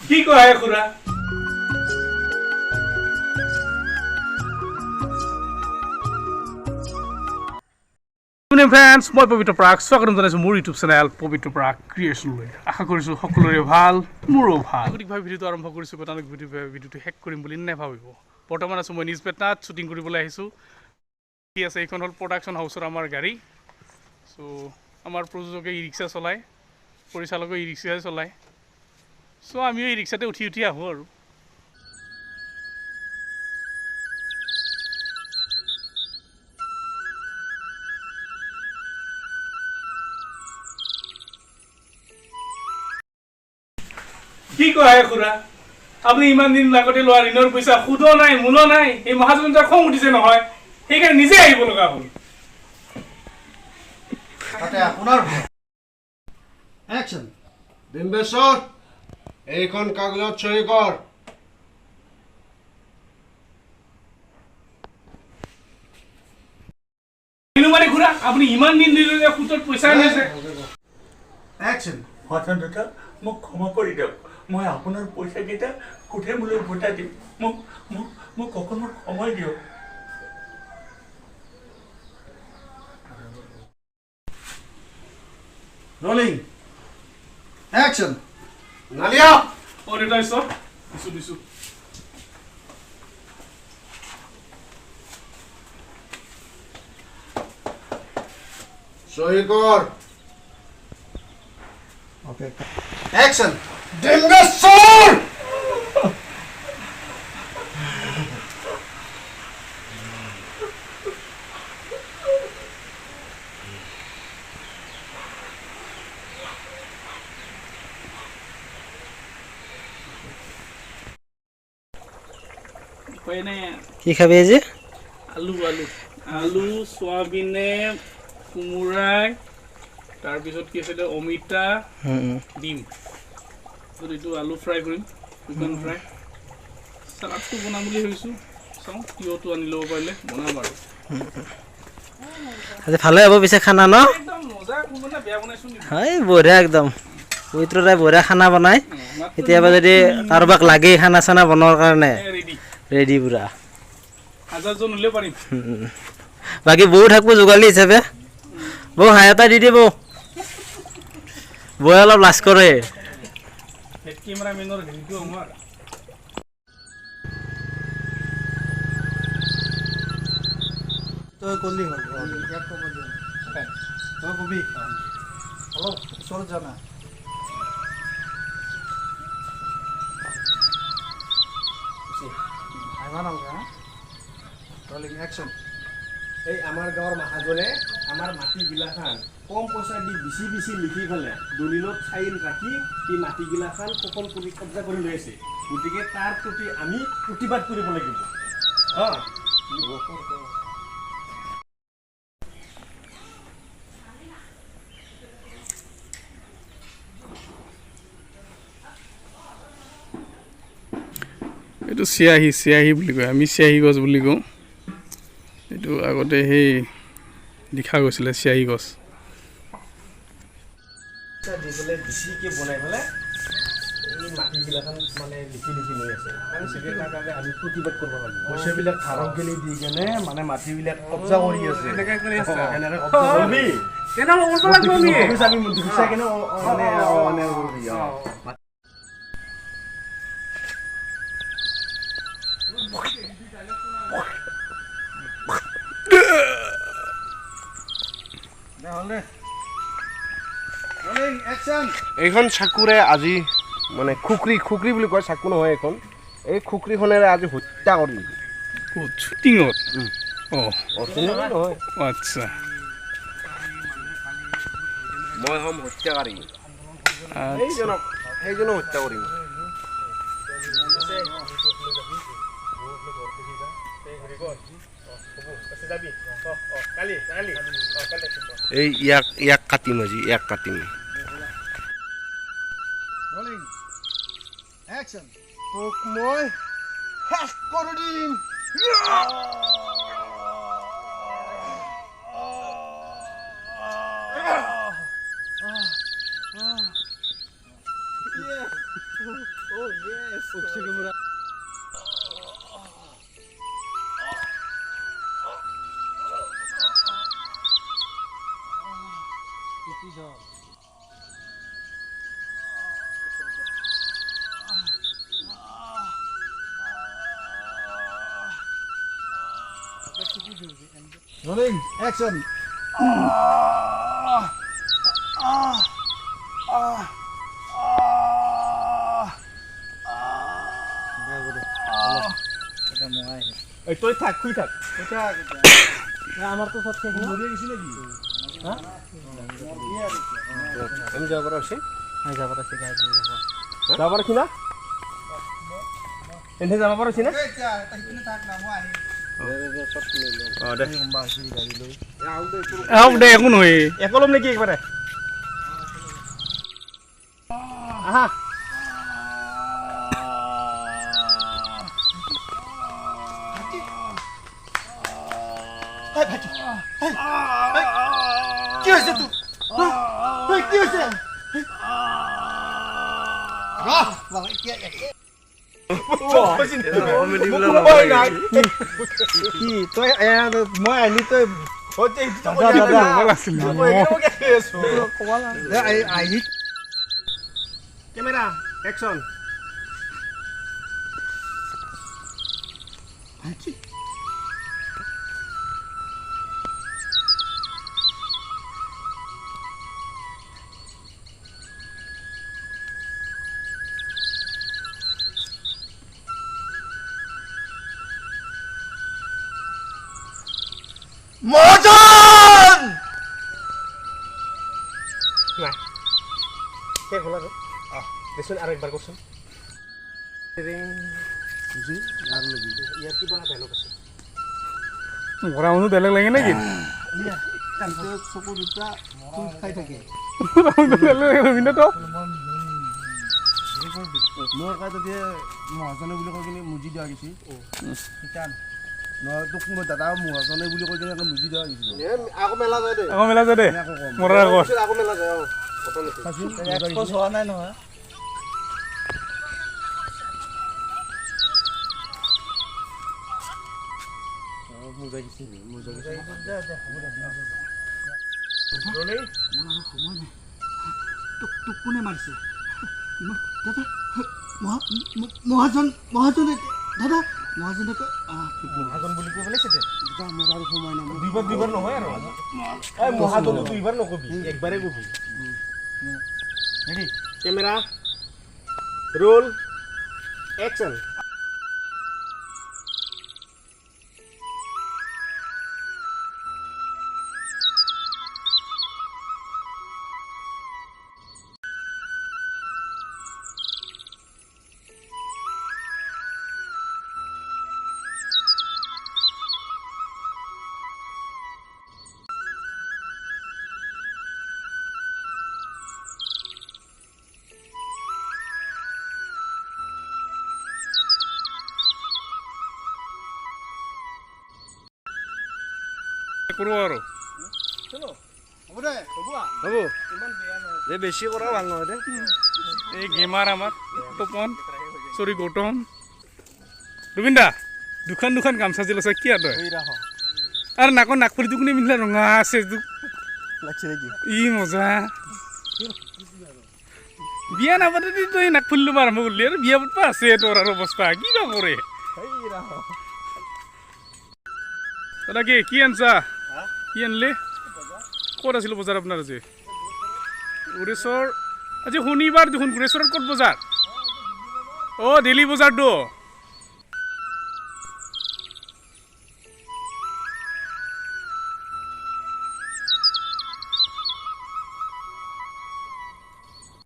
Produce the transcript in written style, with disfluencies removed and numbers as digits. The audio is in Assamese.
কি কয় খুৰা ফ্ৰেন্ডছ মই পবিত্ৰ প্ৰাক স্বাগতম জনাইছোঁ মোৰ ইউটিউব চেনেল পবিত্ৰ প্ৰাক ক্ৰিয়েশ্যনলৈ আশা কৰিছোঁ সকলোৰে ভাল মোৰো ভাল সঠিকভাৱে ভিডিঅ'টো আৰম্ভ কৰিছোঁ গতানুক ভিডিঅ'টো শেষ কৰিম বুলি নেভাবিব বৰ্তমান আছোঁ মই নিউজপেটাত শ্বুটিং কৰিবলৈ আহিছোঁ কি আছে এইখন হ'ল প্ৰডাকশ্যন হাউচৰ আমাৰ গাড়ী চ' আমাৰ প্ৰযোজকে ই ৰিক্সা চলায় পৰিচালকে ই ৰিক্সাই চলায় চ' আমিও এই ৰিক্সাতে উঠি আহোঁ আৰু কি কয় খুৰা আপুনি ইমান দিন লাগতে লোৱা ঋণৰ পইচা সুদো নাই মূলো নাই এই মহাজনটাৰ খং উঠিছে নহয় সেইকাৰণে নিজে আহিব লগা হ'ল আপোনাৰ একচন ডিম্বেশ্বৰ এইখন কাগজত চহী কৰ মানে খুৰা আপুনি ইমান দিন দিলে যে সুদত পইচা আনিছে একচন মহাজন দাদা মোক ক্ষমা কৰি দিয়ক মই আপোনাৰ পইচাকেইটা সুধে মোলৈ উভতাই দিম মোক মোক মোক অকণমান সময় দিয়ক রোলিং অ্যাকশন নালিয়া অরে টাইস দিছু সই কর ওকে অ্যাকশন ডিম্বেশ্বর কি খাবি আজি আলু আলু আলু সোয়াবিনে কুমুৰাই তাৰপিছত কি আছে অমিতা ডিম এইটো আলু ফ্ৰাই কৰিম চিকেন ফ্ৰাই সালাডটো বনাম বুলি ভাবিছোঁ চাওঁ তিয়ঁহটো আনি ল'ব পাৰিলে বনাম আৰু আজি ভালে হ'ব পিছে খানা ন একদম মজা কোনোবা বেয়া বনাইছোঁ নেকি হয় বঢ়িয়া একদম পবিত্ৰতাই বঢ়িয়া খানা বনায় কেতিয়াবা যদি কাৰোবাক লাগে খানা চানা বনোৱাৰ কাৰণে ৰেডি পুৰা হাজাৰজন হ'লে পাৰিম বাকী বৌ থাকব যোগালী হিচাপে বৌ হাঁহ এটা দি দিব বৌয়ে অলপ লাজ কৰে হেড কেমেৰামেনৰ হেৰিটো আমাৰ তই কলি হ'ল ইয়াক ক'ব দিয়া তই কবি অলপ ওচৰত জানা ৰোলিং অ্যাকশন এই আমাৰ গাঁৱৰ মহাজনে আমাৰ মাটিগিলাখান কম পইচা দি বিচি লিখি পেলাই দলিলত চাইন ৰাখি এই মাটিগিলাখান শোষণ কৰি কব্জা কৰি লৈ আছে গতিকে তাৰ প্ৰতি আমি প্ৰতিবাদ কৰিব লাগিব এইটো চিয়াহী বুলি কয় আমি চিয়াহী গছ বুলি কওঁ এইটো আগতে সেই লিখা গৈছিলে চিয়াহী গছ দি পেলাই বেছিকৈ বনাই পেলাই এই মাটিগিলাখান মানে লিখি লৈ আছে আমি চাগে তাৰ কাৰণে আমি প্ৰতিবাদ কৰিব লাগিব পইচাবিলাক ধাৰক গেলি দি কেনে মানে মাটিবিলাক কব্জা কৰি আছে এনেকৈ কৰি আছে এনেকৈ কব্জা কৰিবি তেনেহ'লে কৰিব লাগিব আমি আমি গুচাই কেনে মানে এইখন চাকুৰে আজি মানে খুকৰি বুলি কয় চাকু নহয় এইখন এই খুকৰিখনেৰে আজি হত্যা কৰিলে শ্বুটিঙত নহয় আচ্ছা মই হ'ম হত্যাকাৰী সেইজনক হত্যা কৰিম এই ইয়াক কাটিম আজি ইয়াক কাটিম ৰোলিং অ্যাকশন তোক মই শেষ কৰি দিম অক্ষয় কুমাৰ Rolling, action. এই তই থাক শুই থাক আমাৰতো চব শেষ ন মৰি গৈছে নেকি আমি যাব পৰা হৈছে যাব আছে গাই দিব যাব পৰা কিনা এনে যাব পৰা হৈছে না দে আহক দে একো নহয় একো ল'ম নেকি একবাৰে আহা কি হৈছে তোৰ কি হৈছে কি তই মই আহিলি তই আহি কেমেৰা একশ্যন মহাজন নাই শেষ হ'ল আৰু দেচোন আৰু একবাৰ কচোন ইয়াৰ কিবা ডাইলগ আছে ঘৰা মানুহ বেলেগ লাগে নেকি চকু দুটা খাই থাকে বেলেগ লাগে ৰবীন্দ্ৰ মোৰ কাজ এতিয়া মহাজনে বুলি কৈ কিনে মুজি দিয়া গৈছে শিকান নহয় তোক মই দাদা মহাজনে বুলি কৈ কিনে মুজি দিয়া গৈছিল আকৌ মেলা যায় দে আকৌ মেলা যায় দে মৰাৰ আগত আকৌ মেলা যায় হোৱা নাই নহয় তোক কোনে মাৰিছে দাদা মহাজন দাদা মহাজনে কয় মহাজন বুলি কৈ পেলাইছে দে দাদা মোৰ আৰু সময় নাই দুইবাৰ নহয় আৰু এই মহাজনে দুইবাৰ নকবি একবাৰে কবি কেমেৰা ৰোল একশ্যন কৰোঁ আৰু হ'ব দে হ'ব এই বেছি কৰা ভাল নহয় দে এই গেমাৰ আমাৰ তপন চৰি গৌতম ৰবীন্দ্ৰা দুখন গামচা জিল আছে কি আৰু তই আৰু নাকৰ নাকফুলিটো কোনে পিন্ধিলে ৰঙা আছে লাগছে নেকি ই মজা বিয়া নাপাতে তই নাকফুলিটো আৰম্ভ কৰিলি আৰু বিয়া পাতবা আছে তোৰ আৰু অৱস্থা কিবা কৰে দাদা কি আনছা কি আনলি ক'ত আছিল বজাৰ আপোনাৰ আজি গুৰেশ্বৰ আজি শনিবাৰ দেখোন গুৰেশ্বৰত ক'ত বজাৰ অঁ ডেইলি বজাৰটো